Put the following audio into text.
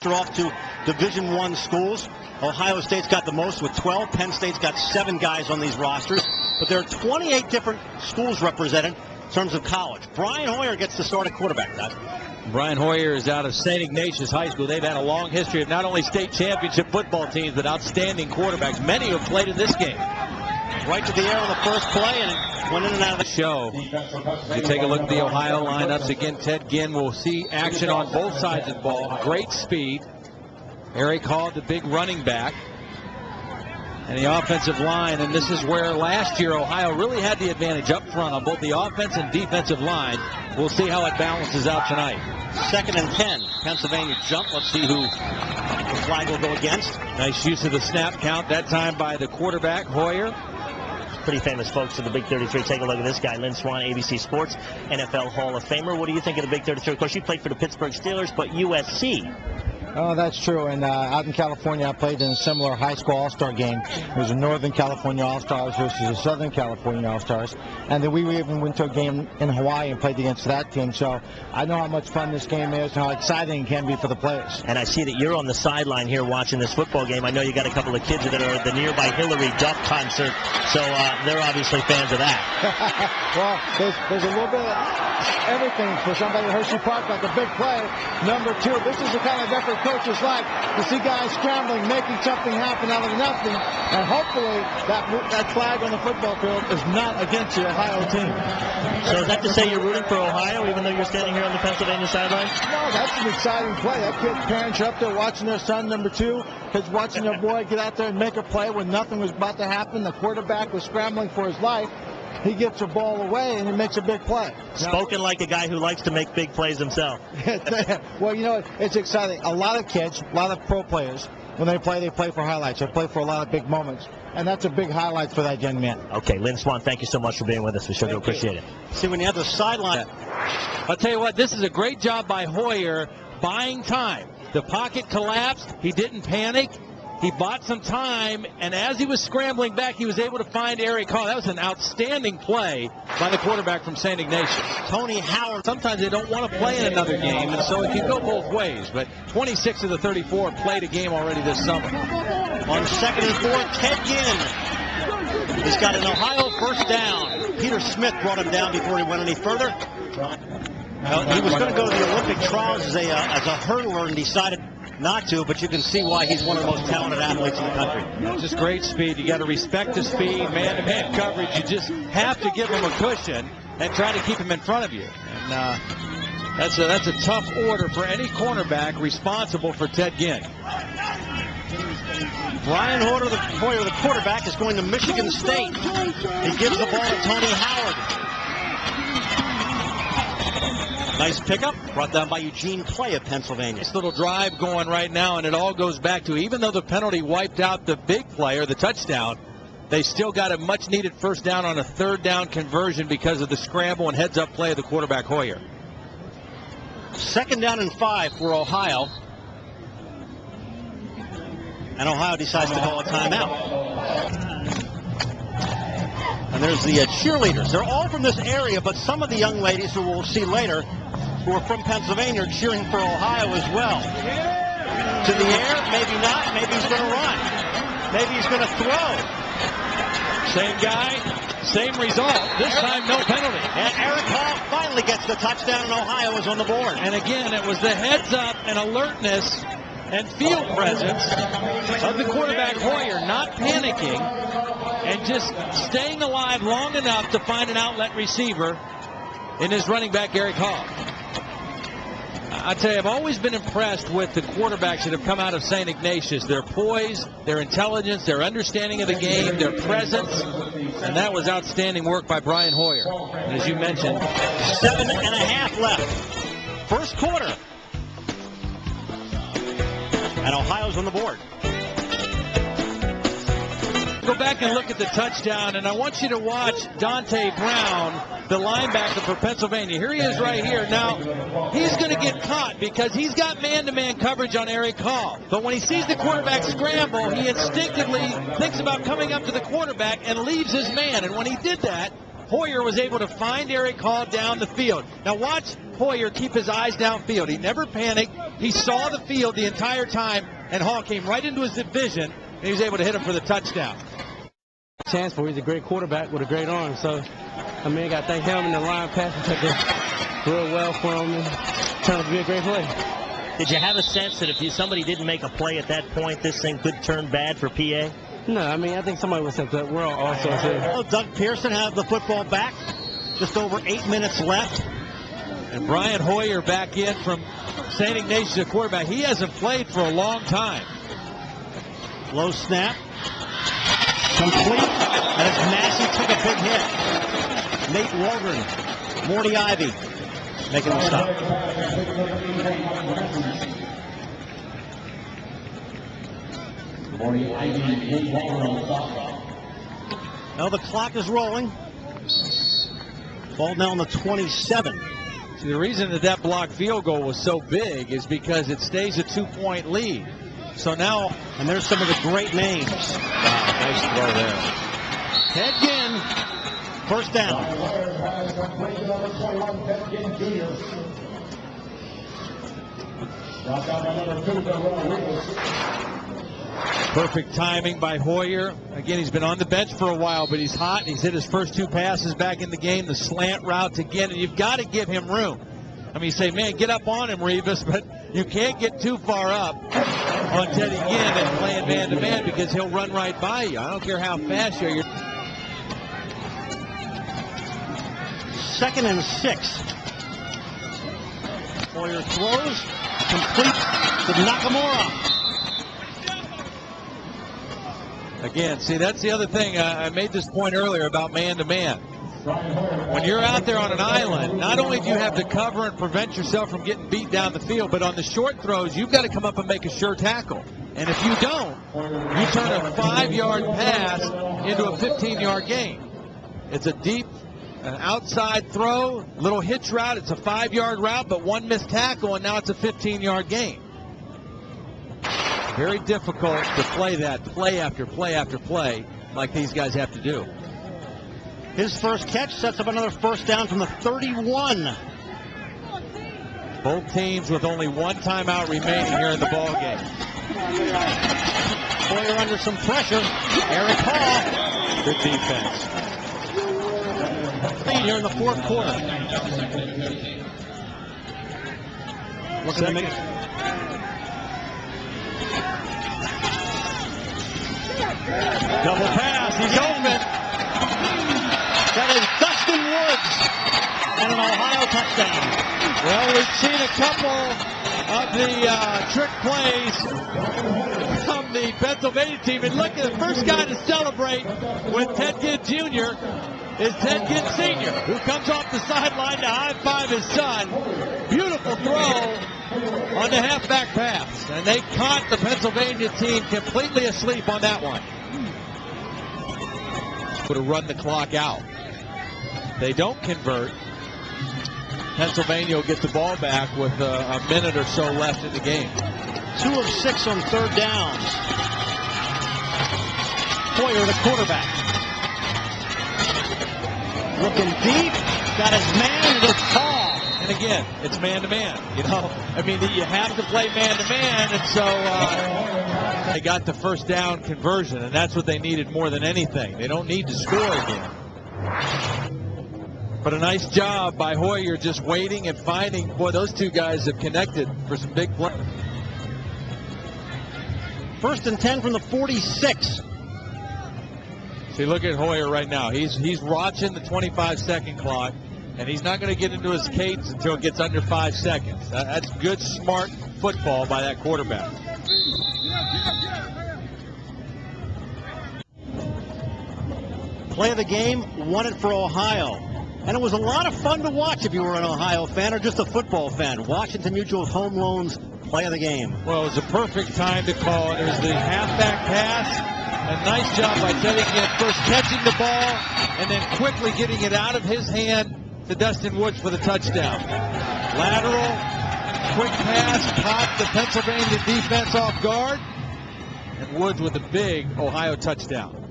roster off to Division I schools. Ohio State's got the most with 12. Penn State's got 7 guys on these rosters. But there are 28 different schools represented in terms of college. Brian Hoyer gets to start at quarterback. Brian Hoyer is out of St. Ignatius High School. They've had a long history of not only state championship football teams, but outstanding quarterbacks. Many have played in this game. Right to the air on the first play and went in and out of the show. You take a look at the Ohio lineups. Again, Ted Ginn will see action on both sides of the ball. Great speed. Eric Hall, the big running back. And the offensive line, and this is where last year Ohio really had the advantage up front on both the offense and defensive line. We'll see how it balances out tonight. 2nd and 10. Pennsylvania jump. Let's see who the flag will go against. Nice use of the snap count, that time by the quarterback, Hoyer. Pretty famous folks in the Big 33. Take a look at this guy, Lynn Swann, ABC Sports, NFL Hall of Famer. What do you think of the Big 33? Of course, you played for the Pittsburgh Steelers, but USC. Oh, that's true. And out in California, I played in a similar high school all-star game. It was a Northern California All-Stars versus the Southern California All-Stars. And then we even went to a game in Hawaii and played against that team. So I know how much fun this game is and how exciting it can be for the players. And I see that you're on the sideline here watching this football game. I know you got a couple of kids that are at the nearby Hillary Duff concert. So they're obviously fans of that. Well, there's a little bit of everything for somebody at Hershey Park, like a big play. Number 2, this is the kind of effort coaches like to see guys scrambling, making something happen out of nothing, and hopefully that flag on the football field is not against the Ohio team. So is that to say you're rooting for Ohio, even though you're standing here on the Pennsylvania sideline? No, that's an exciting play. That kid's parents are up there watching their son, number 2, kids watching their boy get out there and make a play when nothing was about to happen. The quarterback was scrambling for his life. He gets the ball away and he makes a big play. Spoken like a guy who likes to make big plays himself. Well, you know, it's exciting. A lot of kids, a lot of pro players, when they play for highlights. They play for a lot of big moments. And that's a big highlight for that young man. Okay, Lynn Swann, thank you so much for being with us. We sure do appreciate it. See, when you have the sideline. I'll tell you what, this is a great job by Hoyer buying time. The pocket collapsed. He didn't panic. He bought some time, and as he was scrambling back, he was able to find Eric Hall. That was an outstanding play by the quarterback from St. Ignatius. Tony Howard. Sometimes they don't want to play in another game, and so it can go both ways. But 26 of the 34 played a game already this summer. On 2nd and 4, Ted Ginn. He's got an Ohio first down. Peter Smith brought him down before he went any further. He was going to go to the Olympic trials as a hurdler and decided not to, but you can see why he's one of the most talented athletes in the country. Just great speed. You got to respect the speed, man-to-man coverage. You just have to give him a cushion and try to keep him in front of you. And that's a tough order for any cornerback responsible for Ted Ginn. Brian Hoyer, the quarterback, is going to Michigan State. He gives the ball to Tony Howard. Nice pickup, brought down by Eugene Clay of Pennsylvania. This little drive going right now, and it all goes back to, even though the penalty wiped out the big play, or the touchdown, they still got a much-needed first down on a 3rd down conversion because of the scramble and heads-up play of the quarterback Hoyer. 2nd down and 5 for Ohio. And Ohio decides to call a timeout. And there's the cheerleaders. They're all from this area, but some of the young ladies who we'll see later who are from Pennsylvania are cheering for Ohio as well. To the air, maybe not. Maybe he's going to run. Maybe he's going to throw. Same guy, same result. This time, no penalty. And Eric Hall finally gets the touchdown, and Ohio is on the board. And again, it was the heads-up and alertness and field presence of the quarterback Hoyer, not panicking and just staying alive long enough to find an outlet receiver in his running back, Eric Hall. I tell you, I've always been impressed with the quarterbacks that have come out of St. Ignatius. Their poise, their intelligence, their understanding of the game, their presence, and that was outstanding work by Brian Hoyer. And as you mentioned, 7.5 left. First quarter. And Ohio's on the board. Go back and look at the touchdown, and I want you to watch Dante Brown, the linebacker for Pennsylvania. Here he is right here. Now, he's going to get caught because he's got man-to-man coverage on Eric Hall. But when he sees the quarterback scramble, he instinctively thinks about coming up to the quarterback and leaves his man. And when he did that, Hoyer was able to find Eric Hall down the field. Now watch Hoyer keep his eyes downfield. He never panicked. He saw the field the entire time, and Hall came right into his vision, and he was able to hit him for the touchdown. Chance for he's a great quarterback with a great arm. So, I mean, I got to thank him and the line passing took it real well for him and turned out to be a great play. Did you have a sense that if somebody didn't make a play at that point, this thing could turn bad for PA? No, I mean, I think somebody was set up. We're all also here. Well, Doug Pearson has the football back. Just over 8 minutes left. And Brian Hoyer back in from St. Ignatius, a quarterback. He hasn't played for a long time. Low snap. Complete. As Massey took a big hit. Nate Waldron. Morty Ivy making the stop. Now the clock is rolling. Ball now on the 27. See, the reason that blocked field goal was so big is because it stays a 2-point lead. So now, and there's some of the great names. Wow, nice throw there. Ted Ginn, first down. Perfect timing by Hoyer. Again, he's been on the bench for a while, but he's hot. He's hit his first 2 passes back in the game, the slant route to Ginn, and you've got to give him room. I mean, you say, man, get up on him, Revis, but you can't get too far up on Teddy Ginn and playing man-to-man because he'll run right by you. I don't care how fast you're. 2nd and 6. Hoyer throws, complete to Nakamura. Again, see, that's the other thing. I made this point earlier about man-to-man. When you're out there on an island, not only do you have to cover and prevent yourself from getting beat down the field, but on the short throws, you've got to come up and make a sure tackle. And if you don't, you turn a 5-yard pass into a 15-yard gain. It's a deep outside throw, little hitch route. It's a 5-yard route, but one missed tackle, and now it's a 15-yard gain. Very difficult to play that play after play after play like these guys have to do. His first catch sets up another first down from the 31. Both teams with only 1 timeout remaining here in the ball game. Hoyer under some pressure. Eric Hall. Good defense. Here in the 4th quarter. Looking to make double pass. He's open. That is Dustin Woods and an Ohio touchdown. Well, we've seen a couple of the trick plays from the Pennsylvania team. And look at the first guy to celebrate with Ted Ginn Jr. is Ted Ginn Sr., who comes off the sideline to high-five his son. Beautiful throw on the halfback pass. And they caught the Pennsylvania team completely asleep on that one. To run the clock out. They don't convert. Pennsylvania will get the ball back with a minute or so left in the game. 2 of 6 on 3rd downs. Hoyer, the quarterback. Looking deep. Got his man, and it's Hall. And again, it's man-to-man. You know, I mean, you have to play man-to-man, and so they got the first down conversion, and that's what they needed more than anything. They don't need to score again. But a nice job by Hoyer just waiting and finding. Boy, those 2 guys have connected for some big plays. 1st and 10 from the 46. See, look at Hoyer right now. He's watching the 25-second clock, and he's not going to get into his cadence until it gets under 5 seconds. That's good, smart football by that quarterback. Play of the game, won it for Ohio. And it was a lot of fun to watch if you were an Ohio fan or just a football fan. Washington Mutual Home Loans play of the game. Well, it was a perfect time to call it. It was the halfback pass. A nice job by Teddy Ginn, first catching the ball and then quickly getting it out of his hand to Dustin Woods for the touchdown. Lateral, quick pass, caught the Pennsylvania defense off guard, and Woods with a big Ohio touchdown.